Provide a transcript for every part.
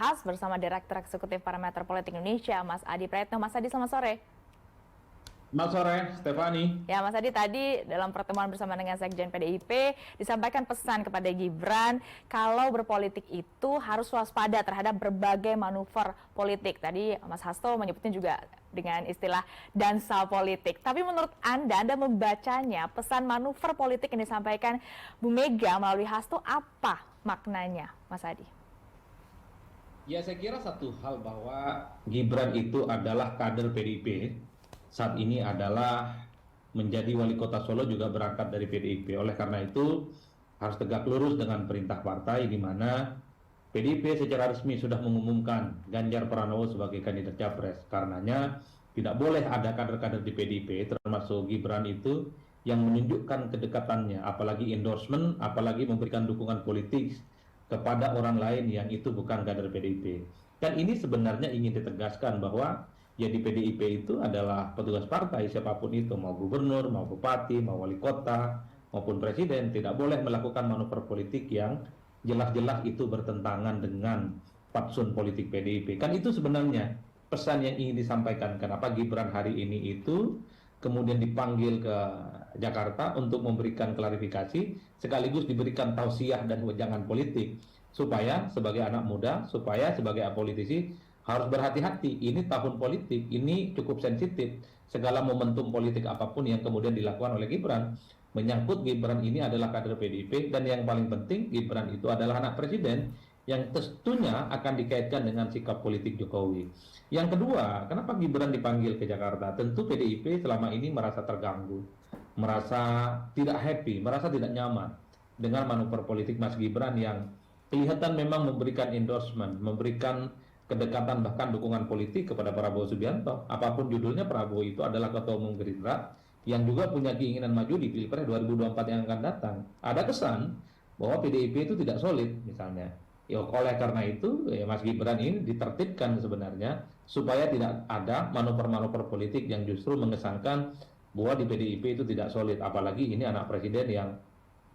bahas bersama Direktur Eksekutif Parameter Politik Indonesia, Mas Adi Praetno. Mas Adi, selamat sore. Selamat sore, Stefani. Ya, Mas Adi, tadi dalam pertemuan bersama dengan Sekjen PDIP disampaikan pesan kepada Gibran kalau berpolitik itu harus waspada terhadap berbagai manuver politik. Tadi Mas Hasto menyebutnya juga dengan istilah dansa politik. Tapi menurut Anda membacanya pesan manuver politik yang disampaikan Bu Mega melalui Hasto apa maknanya, Mas Adi? Ya, saya kira satu hal bahwa Gibran itu adalah kader PDIP. Saat ini adalah menjadi wali kota Solo juga berangkat dari PDIP. Oleh karena itu harus tegak lurus dengan perintah partai di mana PDIP secara resmi sudah mengumumkan Ganjar Pranowo sebagai kandidat capres. Karenanya tidak boleh ada kader-kader di PDIP termasuk Gibran itu yang menunjukkan kedekatannya, apalagi endorsement, apalagi memberikan dukungan politik kepada orang lain yang itu bukan kader PDIP. Dan ini sebenarnya ingin ditegaskan bahwa ya di PDIP itu adalah petugas partai siapapun itu, mau gubernur, mau bupati, mau wali kota, maupun presiden, tidak boleh melakukan manuver politik yang jelas-jelas itu bertentangan dengan fatsun politik PDIP. Kan itu sebenarnya pesan yang ingin disampaikan. Kenapa Gibran hari ini itu kemudian dipanggil ke Jakarta untuk memberikan klarifikasi, sekaligus diberikan tausiah dan wejangan politik, supaya sebagai anak muda, supaya sebagai politisi, harus berhati-hati. Ini tahun politik, ini cukup sensitif. Segala momentum politik apapun yang kemudian dilakukan oleh Gibran, menyangkut Gibran ini adalah kader PDIP, dan yang paling penting Gibran itu adalah anak presiden, yang tentunya akan dikaitkan dengan sikap politik Jokowi. Yang kedua, kenapa Gibran dipanggil ke Jakarta? Tentu PDIP selama ini merasa terganggu, merasa tidak happy, merasa tidak nyaman dengan manuver politik Mas Gibran yang kelihatan memang memberikan endorsement, memberikan kedekatan bahkan dukungan politik kepada Prabowo Subianto. Apapun judulnya, Prabowo itu adalah ketua umum Gerindra yang juga punya keinginan maju di Pilpres 2024 yang akan datang. Ada kesan bahwa PDIP itu tidak solid misalnya. Ya, oleh karena itu ya, Mas Gibran ini ditertibkan sebenarnya supaya tidak ada manuver-manuver politik yang justru mengesankan bahwa di PDIP itu tidak solid. Apalagi ini anak presiden yang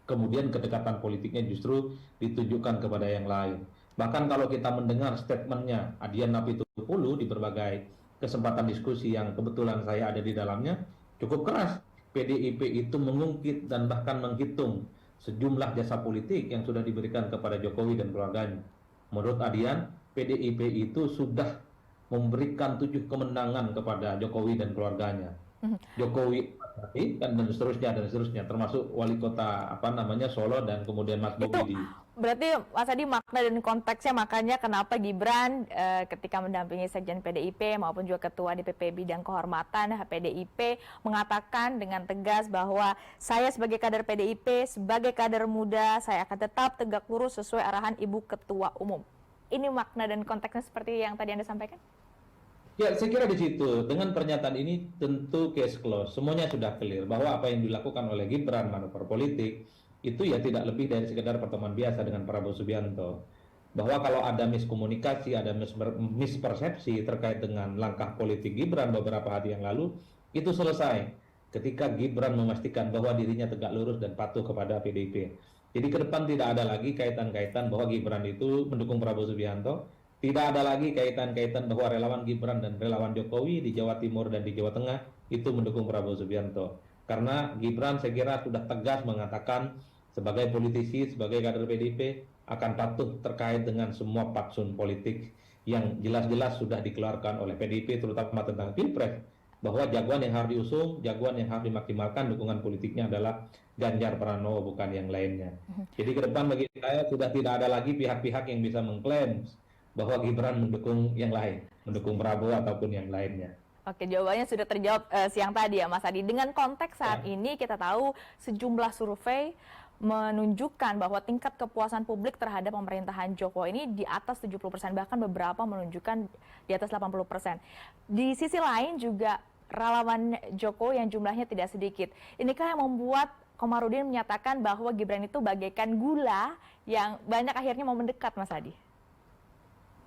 kemudian kedekatan politiknya justru ditujukan kepada yang lain. Bahkan kalau kita mendengar statementnya Adian Napitupulu di berbagai kesempatan diskusi yang kebetulan saya ada di dalamnya, cukup keras. PDIP itu mengungkit dan bahkan menghitung sejumlah jasa politik yang sudah diberikan kepada Jokowi dan keluarganya. Menurut Adian, PDIP itu sudah memberikan 7 kemenangan kepada Jokowi dan keluarganya. Jokowi dan seterusnya, termasuk wali kota Solo dan kemudian Mas Bobi di. Berarti Mas Adi, makna dan konteksnya makanya kenapa Gibran ketika mendampingi Sekjen PDIP maupun juga Ketua DPP Bidang Kehormatan PDIP mengatakan dengan tegas bahwa saya sebagai kader PDIP, sebagai kader muda, saya akan tetap tegak lurus sesuai arahan Ibu Ketua Umum. Ini makna dan konteksnya seperti yang tadi Anda sampaikan? Ya, saya kira di situ. Dengan pernyataan ini tentu case close. Semuanya sudah clear bahwa apa yang dilakukan oleh Gibran manuver politik itu ya tidak lebih dari sekedar pertemuan biasa dengan Prabowo Subianto. Bahwa kalau ada miskomunikasi, ada mispersepsi terkait dengan langkah politik Gibran beberapa hari yang lalu, itu selesai ketika Gibran memastikan bahwa dirinya tegak lurus dan patuh kepada PDIP. Jadi ke depan tidak ada lagi kaitan-kaitan bahwa Gibran itu mendukung Prabowo Subianto. Tidak ada lagi kaitan-kaitan bahwa relawan Gibran dan relawan Jokowi di Jawa Timur dan di Jawa Tengah itu mendukung Prabowo Subianto. Karena Gibran saya kira sudah tegas mengatakan sebagai politisi, sebagai kader PDIP akan patuh terkait dengan semua fatsun politik yang jelas-jelas sudah dikeluarkan oleh PDIP, terutama tentang Pilpres, bahwa jagoan yang harus diusung, jagoan yang harus dimaksimalkan dukungan politiknya adalah Ganjar Pranowo, bukan yang lainnya. Jadi ke depan bagi saya sudah tidak ada lagi pihak-pihak yang bisa mengklaim bahwa Gibran mendukung yang lain, mendukung Prabowo ataupun yang lainnya. Oke, jawabannya sudah terjawab siang tadi ya Mas Adi. Dengan konteks saat ini kita tahu sejumlah survei menunjukkan bahwa tingkat kepuasan publik terhadap pemerintahan Jokowi ini di atas 70%, bahkan beberapa menunjukkan di atas 80%. Di sisi lain juga relawan Jokowi yang jumlahnya tidak sedikit. Inikah yang membuat Komarudin menyatakan bahwa Gibran itu bagaikan gula yang banyak akhirnya mau mendekat, Mas Adi?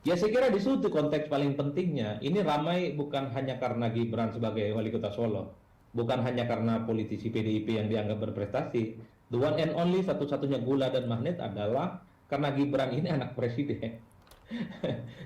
Ya, saya kira di situ konteks paling pentingnya. Ini ramai bukan hanya karena Gibran sebagai wali kota Solo, bukan hanya karena politisi PDIP yang dianggap berprestasi. The one and only, satu-satunya gula dan magnet adalah karena Gibran ini anak presiden.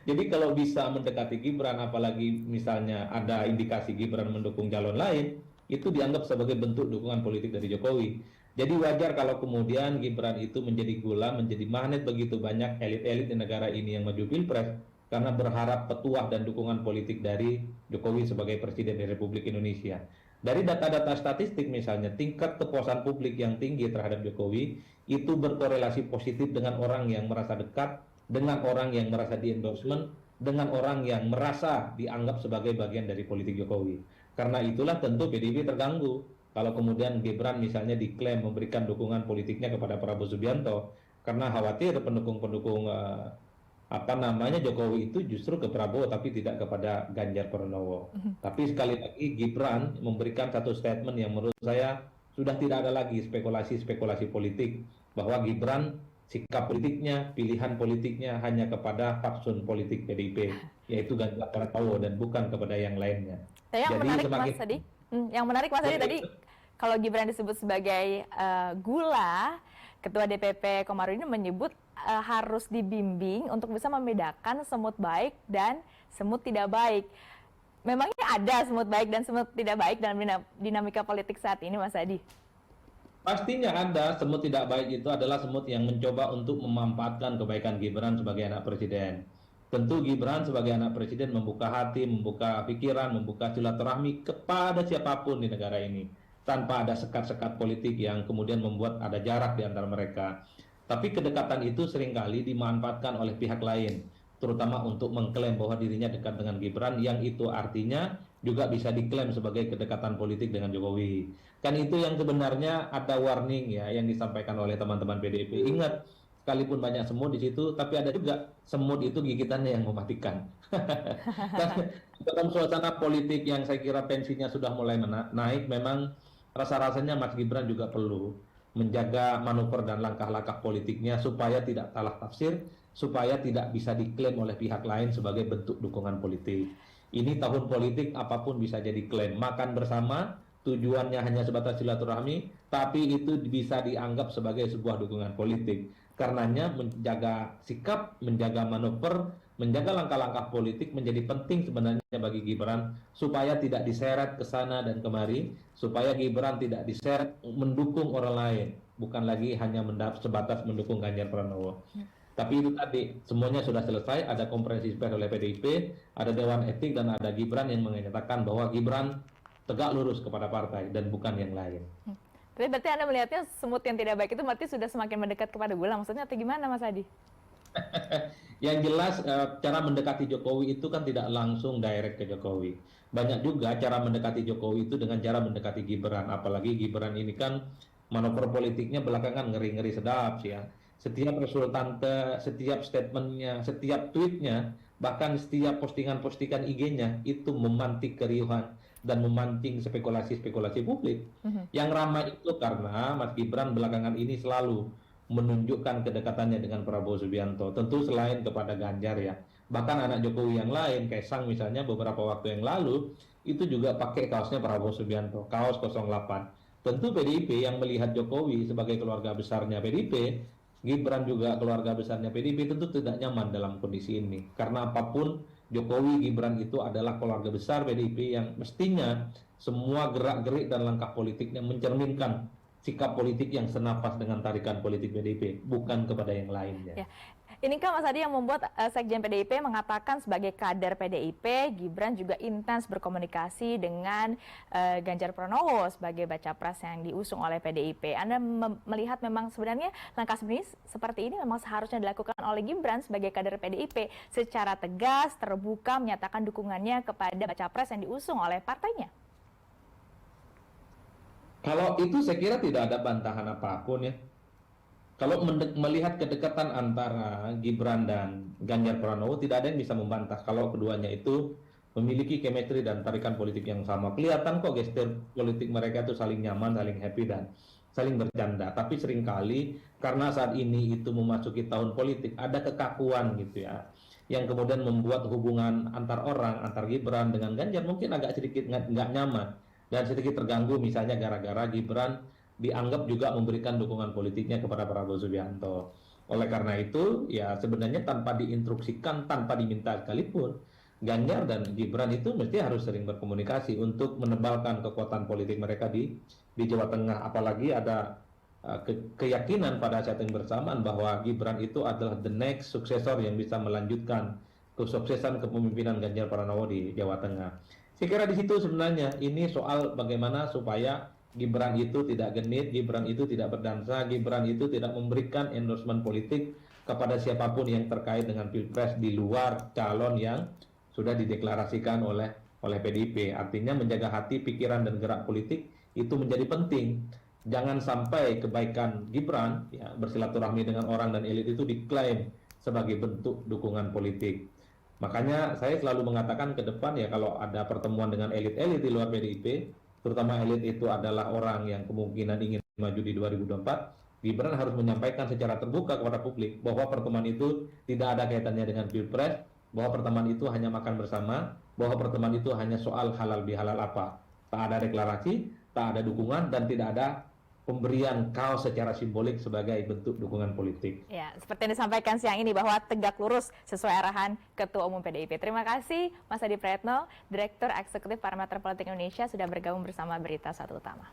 Jadi kalau bisa mendekati Gibran, apalagi misalnya ada indikasi Gibran mendukung calon lain, itu dianggap sebagai bentuk dukungan politik dari Jokowi. Jadi wajar kalau kemudian Gibran itu menjadi gula, menjadi magnet begitu banyak elit-elit di negara ini yang maju pilpres, karena berharap petuah dan dukungan politik dari Jokowi sebagai Presiden di Republik Indonesia. Dari data-data statistik misalnya, tingkat kepuasan publik yang tinggi terhadap Jokowi itu berkorelasi positif dengan orang yang merasa dekat, dengan orang yang merasa di-endorsement, dengan orang yang merasa dianggap sebagai bagian dari politik Jokowi. Karena itulah tentu PDIP terganggu kalau kemudian Gibran misalnya diklaim memberikan dukungan politiknya kepada Prabowo Subianto, karena khawatir pendukung-pendukung apa namanya Jokowi itu justru ke Prabowo tapi tidak kepada Ganjar Pranowo. Tapi sekali lagi Gibran memberikan satu statement yang menurut saya sudah tidak ada lagi spekulasi-spekulasi politik bahwa Gibran sikap politiknya, pilihan politiknya hanya kepada fatsun politik PDIP, yaitu Ganjar Pranowo dan bukan kepada yang lainnya. Yang Jadi menarik semakin Mas Adi, yang menarik Mas Adi tadi kalau Gibran disebut sebagai gula, Ketua DPP Komarudin menyebut harus dibimbing untuk bisa membedakan semut baik dan semut tidak baik. Memangnya ada semut baik dan semut tidak baik dalam dinamika politik saat ini, Mas Adi? pastinya ada. Semut tidak baik itu adalah semut yang mencoba untuk memanfaatkan kebaikan Gibran sebagai anak presiden. Tentu Gibran sebagai anak presiden membuka hati, membuka pikiran, membuka silaturahmi kepada siapapun di negara ini, tanpa ada sekat-sekat politik yang kemudian membuat ada jarak di antara mereka. Tapi kedekatan itu seringkali dimanfaatkan oleh pihak lain, terutama untuk mengklaim bahwa dirinya dekat dengan Gibran, yang itu artinya juga bisa diklaim sebagai kedekatan politik dengan Jokowi. Kan itu yang sebenarnya ada warning ya yang disampaikan oleh teman-teman PDIP. Ingat, sekalipun banyak semut di situ, tapi ada juga semut itu gigitannya yang mematikan. Dalam suasana politik yang saya kira tensinya sudah mulai naik, memang rasa-rasanya Mas Gibran juga perlu menjaga manuver dan langkah-langkah politiknya supaya tidak salah tafsir, supaya tidak bisa diklaim oleh pihak lain sebagai bentuk dukungan politik. Ini tahun politik, apapun bisa jadi klaim. Makan bersama, tujuannya hanya sebatas silaturahmi, tapi itu bisa dianggap sebagai sebuah dukungan politik. Karenanya menjaga sikap, menjaga manuver, menjaga langkah-langkah politik menjadi penting sebenarnya bagi Gibran, supaya tidak diseret ke sana dan kemari, supaya Gibran tidak diseret mendukung orang lain, bukan lagi hanya sebatas mendukung Ganjar Pranowo. Tapi itu tadi, semuanya sudah selesai, ada konferensi pers oleh PDIP, ada Dewan Etik, dan ada Gibran yang menyatakan bahwa Gibran tegak lurus kepada partai dan bukan yang lain. Tapi berarti Anda melihatnya semut yang tidak baik itu berarti sudah semakin mendekat kepada gula, maksudnya atau gimana Mas Adi? Yang jelas cara mendekati Jokowi itu kan tidak langsung direct ke Jokowi. Banyak juga cara mendekati Jokowi itu dengan cara mendekati Gibran. Apalagi Gibran ini kan manuver politiknya belakangan ngeri-ngeri sedap sih ya. Setiap resultante, setiap statementnya, setiap tweetnya, bahkan setiap postingan-postingan IG-nya itu memantik keriuhan dan memancing spekulasi-spekulasi publik. Yang ramai itu karena Mas Gibran belakangan ini selalu menunjukkan kedekatannya dengan Prabowo Subianto. Tentu selain kepada Ganjar ya. Bahkan anak Jokowi yang lain, Kaisang misalnya beberapa waktu yang lalu, itu juga pakai kaosnya Prabowo Subianto, kaos 08. Tentu PDIP yang melihat Jokowi sebagai keluarga besarnya PDIP, Gibran juga keluarga besarnya PDIP, tentu tidak nyaman dalam kondisi ini. Karena apapun, Jokowi, Gibran itu adalah keluarga besar PDIP yang mestinya semua gerak-gerik dan langkah politiknya mencerminkan sikap politik yang senapas dengan tarikan politik PDIP, bukan kepada yang lainnya. Ya. Ini kan Mas Adi yang membuat Sekjen PDIP mengatakan sebagai kader PDIP, Gibran juga intens berkomunikasi dengan Ganjar Pranowo sebagai baca pres yang diusung oleh PDIP. Anda melihat memang sebenarnya langkah seperti ini memang seharusnya dilakukan oleh Gibran sebagai kader PDIP secara tegas, terbuka, menyatakan dukungannya kepada baca pres yang diusung oleh partainya. Kalau itu saya kira tidak ada bantahan apapun ya. Kalau melihat kedekatan antara Gibran dan Ganjar Pranowo, tidak ada yang bisa membantah kalau keduanya itu memiliki chemistry dan tarikan politik yang sama. Kelihatan kok gestur politik mereka itu saling nyaman, saling happy, dan saling bercanda. Tapi seringkali karena saat ini itu memasuki tahun politik, ada kekakuan gitu ya, yang kemudian membuat hubungan antar orang, antar Gibran dengan Ganjar mungkin agak sedikit nggak nyaman dan sedikit terganggu, misalnya gara-gara Gibran dianggap juga memberikan dukungan politiknya kepada Prabowo Subianto. Oleh karena itu, ya sebenarnya tanpa diinstruksikan, tanpa diminta sekalipun, Ganjar dan Gibran itu mesti harus sering berkomunikasi untuk menebalkan kekuatan politik mereka di Jawa Tengah. Apalagi ada keyakinan pada saat yang bersamaan bahwa Gibran itu adalah the next suksesor yang bisa melanjutkan kesuksesan kepemimpinan Ganjar Pranowo di Jawa Tengah. Saya kira di situ sebenarnya ini soal bagaimana supaya Gibran itu tidak genit, Gibran itu tidak berdansa, Gibran itu tidak memberikan endorsement politik kepada siapapun yang terkait dengan Pilpres di luar calon yang sudah dideklarasikan oleh PDIP. Artinya menjaga hati, pikiran, dan gerak politik itu menjadi penting. Jangan sampai kebaikan Gibran ya, bersilaturahmi dengan orang dan elit itu diklaim sebagai bentuk dukungan politik. Makanya saya selalu mengatakan ke depan ya kalau ada pertemuan dengan elit-elit di luar PDIP, terutama elit itu adalah orang yang kemungkinan ingin maju di 2024, Gibran harus menyampaikan secara terbuka kepada publik bahwa pertemuan itu tidak ada kaitannya dengan Pilpres, bahwa pertemuan itu hanya makan bersama, bahwa pertemuan itu hanya soal halal bihalal apa. Tak ada deklarasi, tak ada dukungan, dan tidak ada pemberian kaos secara simbolik sebagai bentuk dukungan politik. Ya, seperti yang disampaikan siang ini bahwa tegak lurus sesuai arahan Ketua Umum PDIP. Terima kasih Mas Adi Praetno, Direktur Eksekutif Parameter Politik Indonesia sudah bergabung bersama Berita Satu Utama.